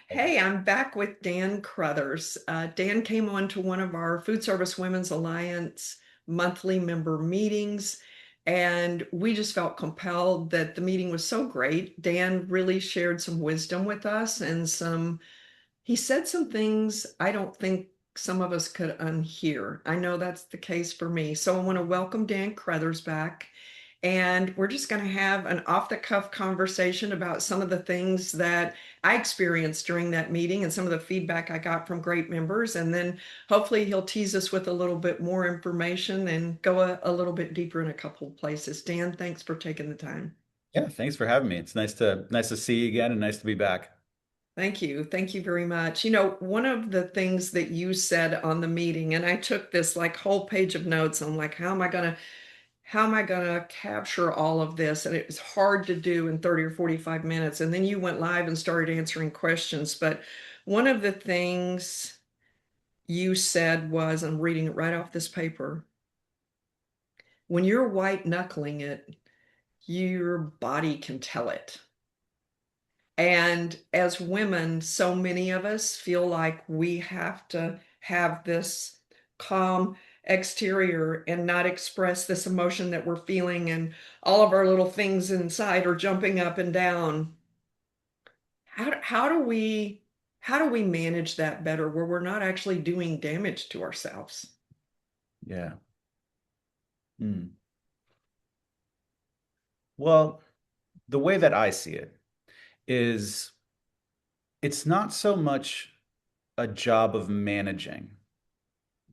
Hey, I'm back with Dan Crothers. Dan came on to one of our Food Service Women's Alliance monthly member meetings, and we just felt compelled that the meeting was so great. Dan really shared some wisdom with us and he said some things I don't think some of us could unhear. I know that's the case for me. So I want to welcome Dan Crothers back. And we're just going to have an off the cuff conversation about some of the things that I experienced during that meeting and some of the feedback I got from great members. And then hopefully he'll tease us with a little bit more information and go a little bit deeper in a couple of places. Dan, thanks for taking the time. Yeah, thanks for having me. It's nice to see you again and nice to be back. Thank you. Thank you very much. One of the things that you said on the meeting, and I took this like whole page of notes. I'm like, how am I gonna capture all of this? And it was hard to do in 30 or 45 minutes. And then you went live and started answering questions. But one of the things you said was, I'm reading it right off this paper, when you're white knuckling it, your body can tell it. And as women, so many of us feel like we have to have this calm exterior and not express this emotion that we're feeling, and all of our little things inside are jumping up and down. How do we manage that better where we're not actually doing damage to ourselves? Yeah. Hmm. Well, the way that I see it is it's not so much a job of managing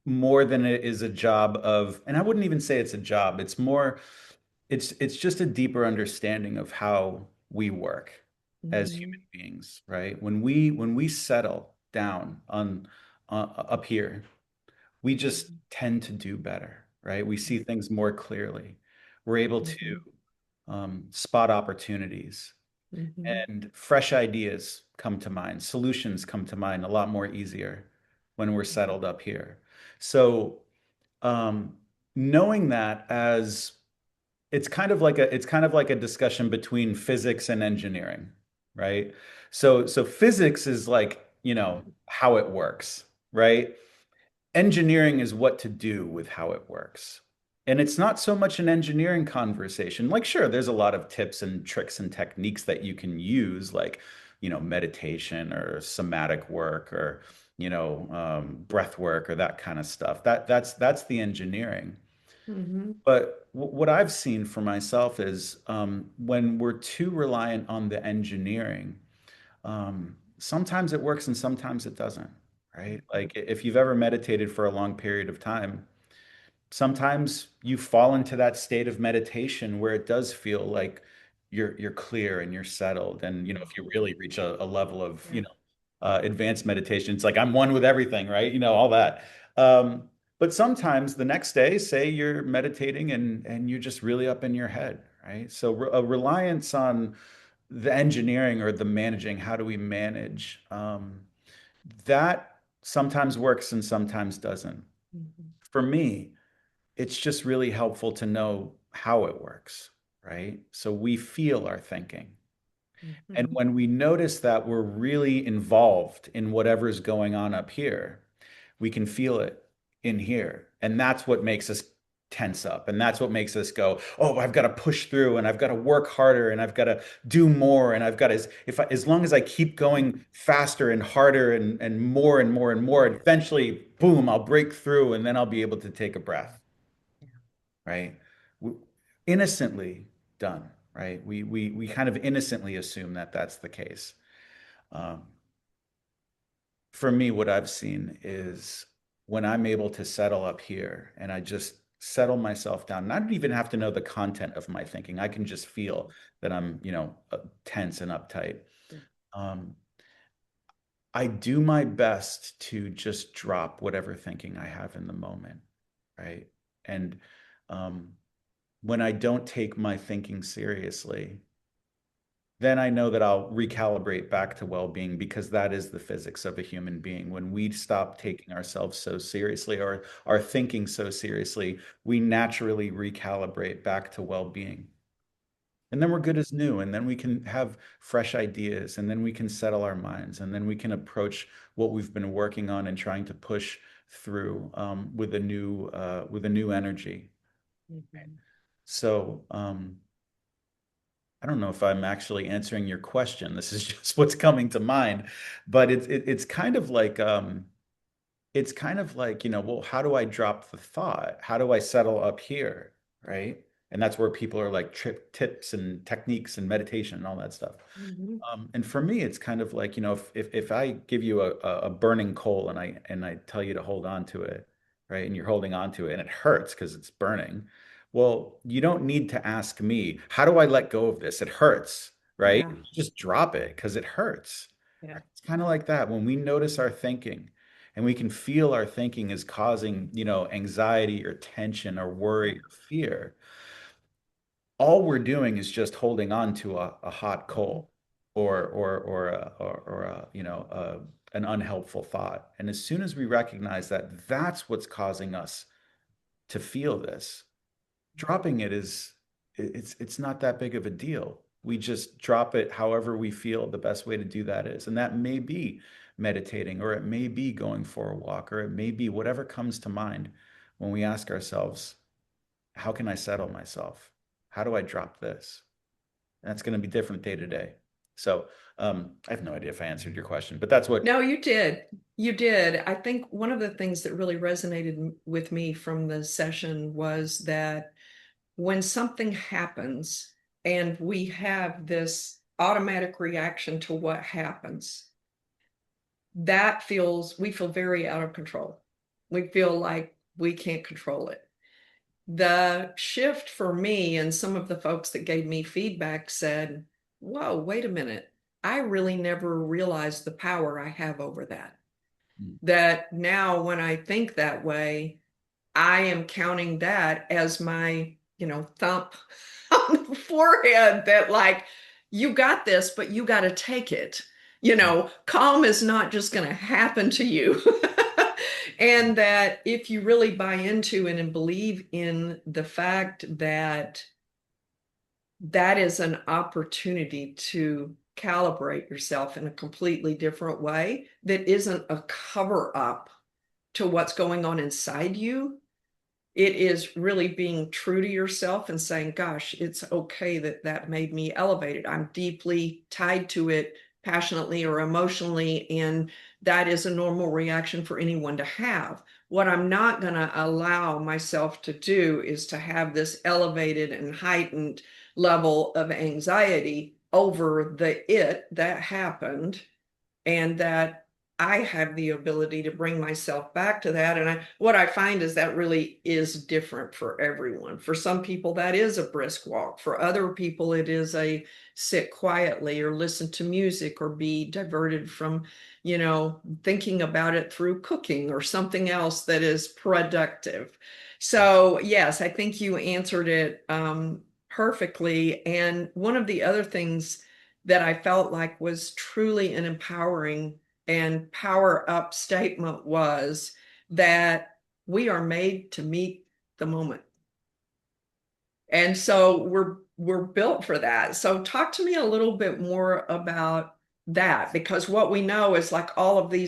more than it is a job of, and I wouldn't even say it's a job. It's more, it's just a deeper understanding of how we work as human Mhm, beings, right? When we settle down on up here, we just mhm, tend to do better, right? We see things more clearly. We're able to mhm, spot opportunities, mhm, and fresh ideas come to mind. Solutions come to mind a lot more easier when we're settled up here. So, um, knowing that as it's kind of like a discussion between physics and engineering, right? So physics is like, how it works, right? Engineering is what to do with how it works. And it's not so much an engineering conversation. Like, sure, there's a lot of tips and tricks and techniques that you can use, like, meditation or somatic work or, breath work or that kind of stuff. That's the engineering. mhm, But what I've seen for myself is when we're too reliant on the engineering, sometimes it works and sometimes it doesn't, right? Like if you've ever meditated for a long period of time, sometimes you fall into that state of meditation where it does feel like you're clear and you're settled. And if you really reach a level of yeah. advanced meditation, it's like I'm one with everything, right? All that. Um, but sometimes the next day, say you're meditating and you're just really up in your head, right? So a reliance on the engineering or the managing, how do we manage? That sometimes works and sometimes doesn't. Mhm, For me, it's just really helpful to know how it works, right? So we feel our thinking. And mhm, when we notice that we're really involved in whatever's going on up here, we can feel it in here. And that's what makes us tense up. And that's what makes us go, oh, I've got to push through and I've got to work harder and I've got to do more. And I've got to, as long as I keep going faster and harder and more and more and more, eventually, boom, I'll break through and then I'll be able to take a breath, right? Innocently done, right? We kind of innocently assume that that's the case. Um, for me, what I've seen is when I'm able to settle up here and I just settle myself down, and I don't even have to know the content of my thinking. I can just feel that I'm, tense and uptight. Um, I do my best to just drop whatever thinking I have in the moment, right? And um, when I don't take my thinking seriously, then I know that I'll recalibrate back to well-being because that is the physics of a human being. When we stop taking ourselves so seriously or our thinking so seriously, we naturally recalibrate back to well-being. And then we're good as new, and then we can have fresh ideas, and then we can settle our minds, and then we can approach what we've been working on and trying to push through with a new energy. Mhm. So I don't know if I'm actually answering your question. This is just what's coming to mind, but it's kind of like it's kind of like, well, how do I drop the thought? How do I settle up here? Right. And that's where people are like trip tips and techniques and meditation and all that stuff. Mhm. And for me, it's kind of like, if I give you a burning coal and I tell you to hold on to it, right? And you're holding on to it and it hurts because it's burning. Well, you don't need to ask me, how do I let go of this? It hurts, right? Yeah. Just drop it because it hurts. Yeah. It's kind of like that when we notice our thinking and we can feel our thinking is causing, anxiety or tension or Yeah. worry or fear. All we're doing is just holding on to a hot Mhm. coal or an unhelpful thought. And as soon as we recognize that that's what's causing us to feel this, dropping it is it's not that big of a deal. We just drop it however we feel the best way to do that is. And that may be meditating, or it may be going for a walk, or it may be whatever comes to mind when we ask ourselves, how can I settle myself? How do I drop this? And that's going to be different day to day. So I have no idea if I answered your question, but that's what. No, you did. You did. I think one of the things that really resonated with me from the session was that when something happens and we have this automatic reaction to what happens, we feel very out of control. We feel like we can't control it. The shift for me and some of the folks that gave me feedback said, whoa, wait a minute. I really never realized the power I have over that. That now when I think that way, I am counting that as my, thump on the forehead that like, you got this, but you got to take it. Calm is not just going to happen to you. And that if you really buy into it and believe in the fact that that is an opportunity to calibrate yourself in a completely different way that isn't a cover up to what's going on inside you. It is really being true to yourself and saying, gosh, it's okay that that made me elevated. I'm deeply tied to it passionately or emotionally, and that is a normal reaction for anyone to have. What I'm not going to allow myself to do is to have this elevated and heightened level of anxiety over the it that happened, and that I have the ability to bring myself back to that. And what I find is that really is different for everyone. For some people, that is a brisk walk. For other people, it is a sit quietly or listen to music or be diverted from, thinking about it through cooking or something else that is productive. So, yes, I think you answered it perfectly. And one of the other things that I felt like was truly an empowering and power up statement was that we are made to meet the moment. And so we're built for that. So talk to me a little bit more about that, because what we know is like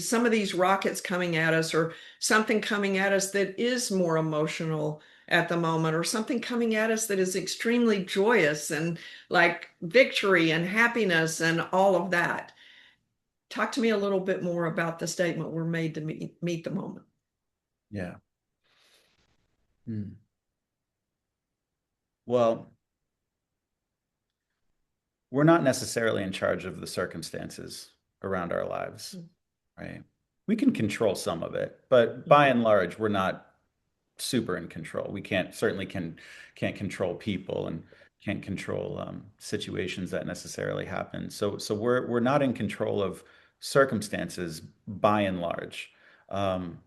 some of these rockets coming at us, or something coming at us that is more emotional at the moment, or something coming at us that is extremely joyous and like victory and happiness and all of that. Talk to me a little bit more about the statement, we're made to meet the moment. Yeah. Hmm. Well, we're not necessarily in charge of the circumstances around our lives, right? We can control some of it, but by Mhm. and large, we're not super in control. We can't control people and can't control situations that necessarily happen. So we're not in control of circumstances by and large. Um,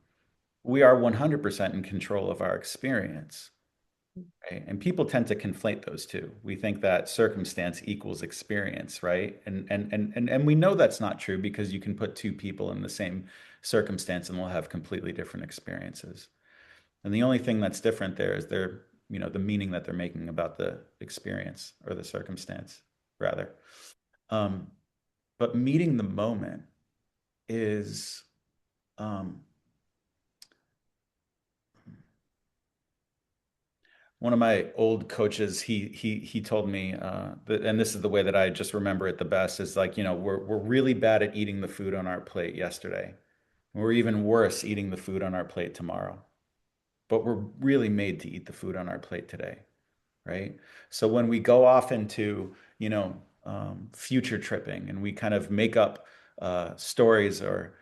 we are 100% in control of our experience. Right? And people tend to conflate those two. We think that circumstance equals experience, right? And we know that's not true because you can put two people in the same circumstance and they'll have completely different experiences. And the only thing that's different there is the meaning that they're making about the experience or the circumstance, rather. Um, but meeting the moment is, um, one of my old coaches, he told me that, and this is the way that I just remember it the best, is like, we're really bad at eating the food on our plate yesterday. We're even worse eating the food on our plate tomorrow. But we're really made to eat the food on our plate today, right? So when we go off into, future tripping and we kind of make up stories or,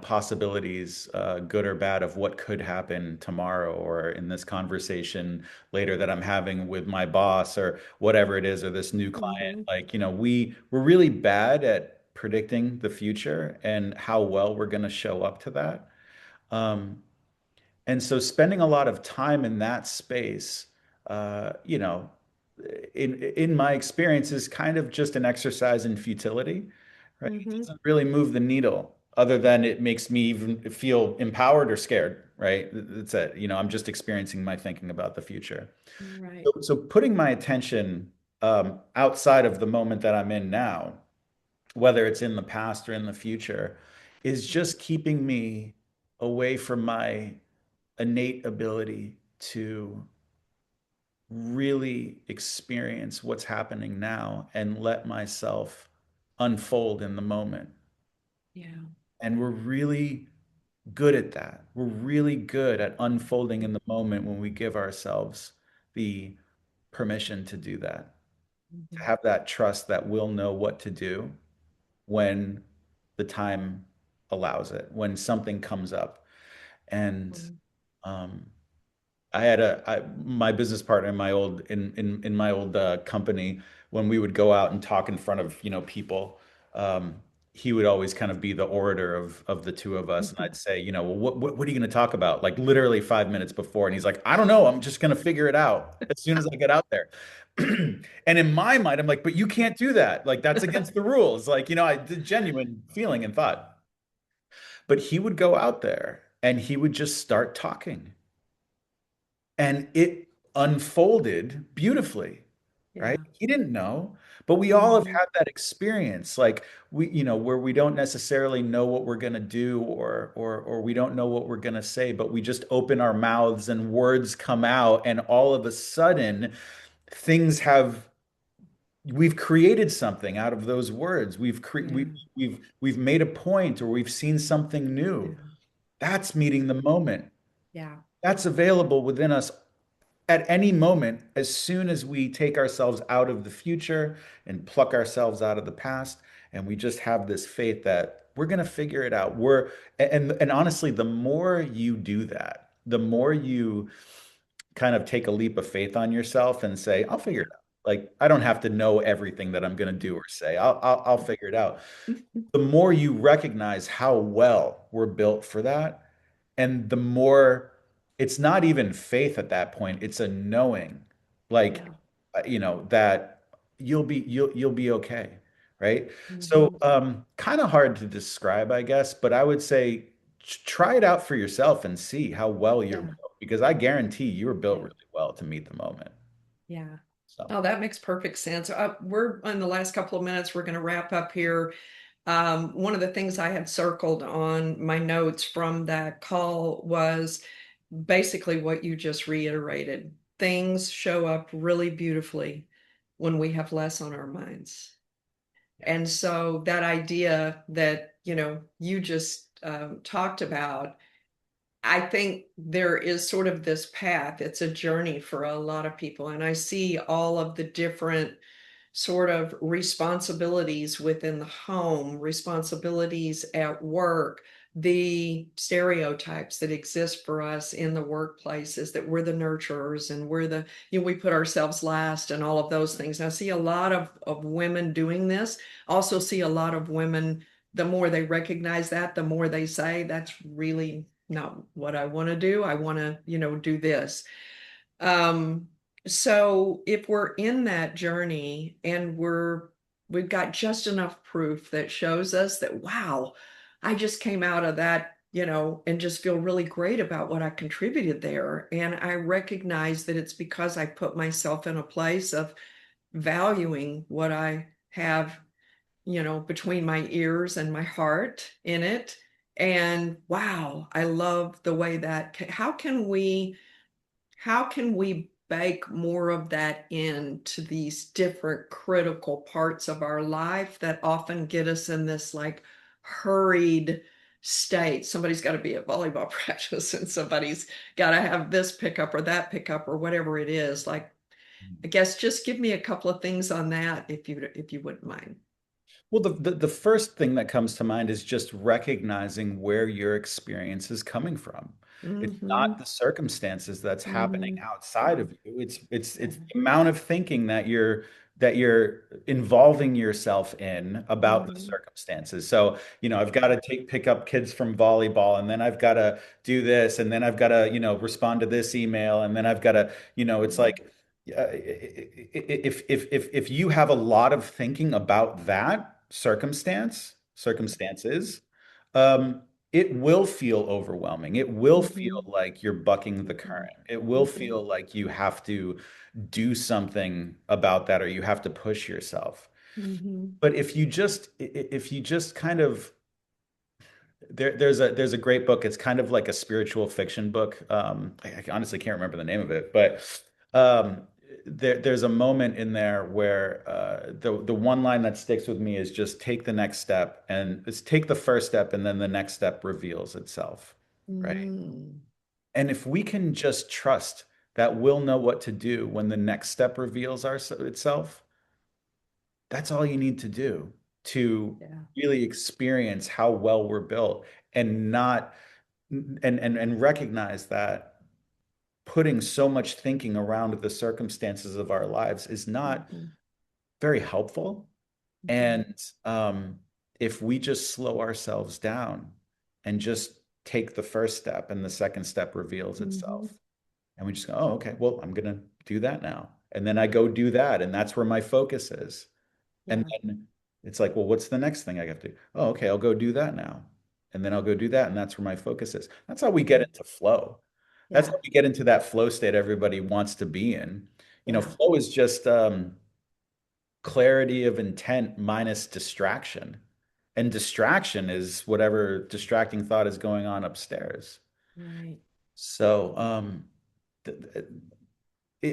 possibilities, good or bad, of what could happen tomorrow or in this conversation later that I'm having with my boss or whatever it is, or this new client, Hmm. like, we're really bad at predicting the future and how well we're going to show up to that. Um, and so spending a lot of time in that space, you know, in my experience is kind of just an exercise in futility, right? It Hmm. doesn't really move the needle other than it makes me even feel empowered or scared, right? That's it. I'm just experiencing my thinking about the future. Right. So putting my attention outside of the moment that I'm in now, whether it's in the past or in the future, is just keeping me away from my innate ability to really experience what's happening now and let myself unfold in the moment. Yeah. And we're really good at that. We're really good at unfolding in the moment when we give ourselves the permission to do that, to Hmm. have that trust that we'll know what to do when the time allows it, when something comes up. And um, my business partner in my old in my old company, when we would go out and talk in front of, people, um, he would always kind of be the orator of the two of us. And I'd say, well, what are you going to talk about? Like literally 5 minutes before. And he's like, I don't know. I'm just going to figure it out as soon as I get out there. And in my mind, I'm like, but you can't do that. Like that's against the rules. Like, I did genuine feeling and thought. But he would go out there and he would just start talking and it unfolded beautifully, right? Yeah. He didn't know, but we all have Hmm. had that experience, like where we don't necessarily know what we're going to do, or we don't know what we're going to say, but we just open our mouths and words come out, and all of a sudden, things have we've created something out of those words. Yeah. We've made a point, or we've seen something new. Yeah. That's meeting the moment. Yeah. That's available within us at any moment, as soon as we take ourselves out of the future and pluck ourselves out of the past, and we just have this faith that we're going to figure it out. And honestly, the more you do that, the more you kind of take a leap of faith on yourself and say, I'll figure it Yeah. out. Like, I don't have to know everything that I'm going to do or say. I'll figure it out. The more you recognize how well we're built for that, and the more it's not even faith at that point, it's a knowing, like, Yeah. that you'll be okay, right? So, Hmm. kind of hard to describe, I guess, but I would say try it out for yourself and see how well you're Yeah. built, because I guarantee you're built Yeah. really well to meet the moment. Yeah. So, Oh, that makes perfect sense. We're in the last couple of minutes. We're going to wrap up here. One of the things I had circled on my notes from that call was basically what you just reiterated. Things show up really beautifully when we have less on our minds. yeah, And so that idea that, you just talked about, I think there is sort of this path. It's a journey for a lot of people. And I see all of the different sort of responsibilities within the home, responsibilities at work, the stereotypes that exist for us in the workplace is that we're the nurturers and we put ourselves last and all of those things. And I see a lot of women doing this. Also see a lot of women, the more they recognize that, the more they say, that's really not what I want to do. I want to, do this. Um, so if we're in that journey and we've got just enough proof that shows us that, wow, I just came out of that and just feel really great about what I contributed there. And I recognize that it's because I put myself in a place of valuing what I have, between my ears and my heart in it. And wow, I love the way that, how can we bake more of that into these different critical parts of our life that often get us in this like hurried state? Somebody's got to be at volleyball practice and somebody's got to have this pickup or that pickup or whatever it is. Like, I guess just give me a couple of things on that if you wouldn't mind. Well, the first thing that comes to mind is just recognizing where your experience is coming from. It's Mm-hmm. not the circumstances that's happening Mm-hmm. outside Yeah. of you. It's Yeah. the amount of thinking that you're involving yourself in about the Mm-hmm. circumstances. So, I've got to pick up kids from volleyball, and then I've got to do this, and then I've got to, respond to this email, and then I've got to, it's like if you have a lot of thinking about that circumstances, um, it will feel overwhelming. It will feel Mm-hmm. like you're bucking the Mm-hmm. current. It will Mm-hmm. feel like you have to do something about that, or you have to push yourself. Mm-hmm. But if you just kind of there's a great book. It's kind of like a spiritual fiction book. I honestly can't remember the name of it, but um, there's a moment in there where the one line that sticks with me is just take the next step, and it's take the first step, and then the next step reveals itself, right? Mm-hmm. And if we can just trust that we'll know what to do when the next step reveals itself, that's all you need to do to Yeah. really experience how well we're built and not and recognize that putting so much thinking around the circumstances of our lives is not Mm-hmm. very helpful. Mm-hmm. And if we just slow ourselves down and just take the first step and the second step reveals Mm-hmm. itself, and we just go, oh, okay, well, I'm gonna do that now. And then I go do that, and that's where my focus is. And Yeah. then it's like, well, what's the next thing I have to do? Oh, okay, I'll go do that now. And then I'll go do that. And that's where my focus is. That's how we get Mm-hmm. into flow. That's how Yeah. we get into that flow state everybody wants to be in. Yeah. Flow is just clarity of intent minus distraction. And distraction is whatever distracting thought is going on upstairs. Right. So, th- th-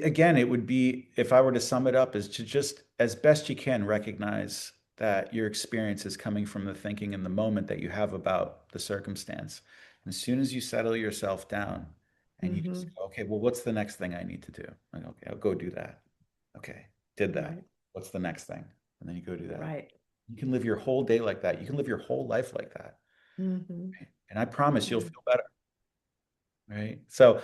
again, it would be, if I were to sum it up, is to just as best you can recognize that your experience is coming from the thinking in the moment that you have about the circumstance. And as soon as you settle yourself down and you just Mm-hmm. go, okay, well, what's the next thing I need to do? Like, okay, I'll go do that. Okay, did that. Right. What's the next thing? And then you go do that. Right. You can live your whole day like that. You can live your whole life like that. Mm-hmm. And I promise you'll Yeah. feel better. Right. So,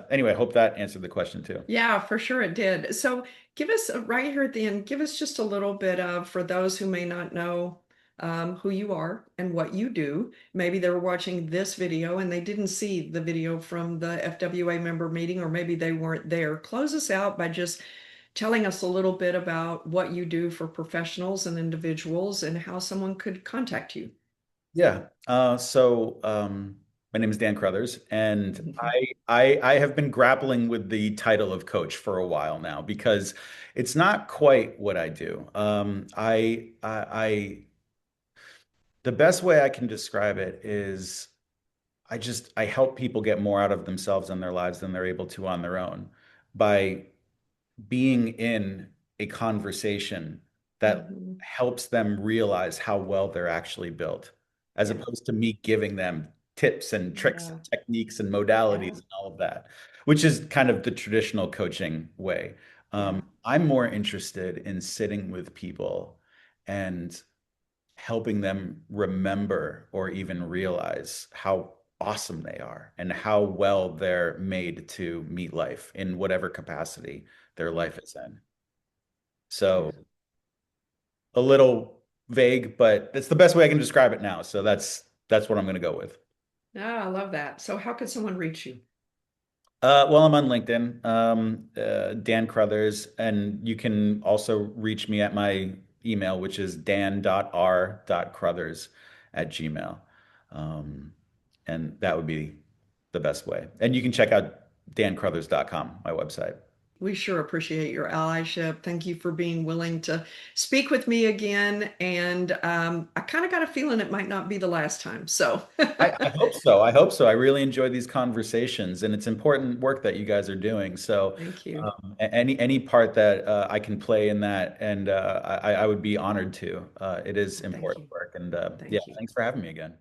anyway, I hope that answered the question too. Yeah, for sure it did. So give us right here at the end, give us just a little bit of, for those who may not know who you are and what you do. Maybe they were watching this video and they didn't see the video from the FWA member meeting, or maybe they weren't there. Close us out by just telling us a little bit about what you do for professionals and individuals and how someone could contact you. Yeah. My name is Dan Crothers, and I have been grappling with the title of coach for a while now because it's not quite what I do. The best way I can describe it is I help people get more out of themselves and their lives than they're able to on their own by being in a conversation that Mhm. helps them realize how well they're actually built, as Yeah. opposed to me giving them tips and tricks Yeah. and techniques and modalities Yeah. and all of that, which is kind of the traditional coaching way. Yeah. I'm more interested in sitting with people and helping them remember or even realize how awesome they are and how well they're made to meet life in whatever capacity their Yeah. life is in. So Yeah. a little vague, but that's the best way I can describe it now. So that's what I'm going to go with. Ah, I love that. So how could someone reach you? Well, I'm on LinkedIn, Dan Crothers, and you can also reach me at my email, which is dan.r.crothers@gmail.com. And that would be the best way. And you can check out dancrothers.com, my website. We sure appreciate your allyship. Thank you for being willing to speak with me again. And I kind of got a feeling it might not be the last time. So I hope so. I hope so. I really enjoy these conversations, and it's important work that you guys are doing. So, thank you. any part that I can play in that, and I would be honored to. It is Thank important you. work, and yeah, Thank you. thanks for having me again.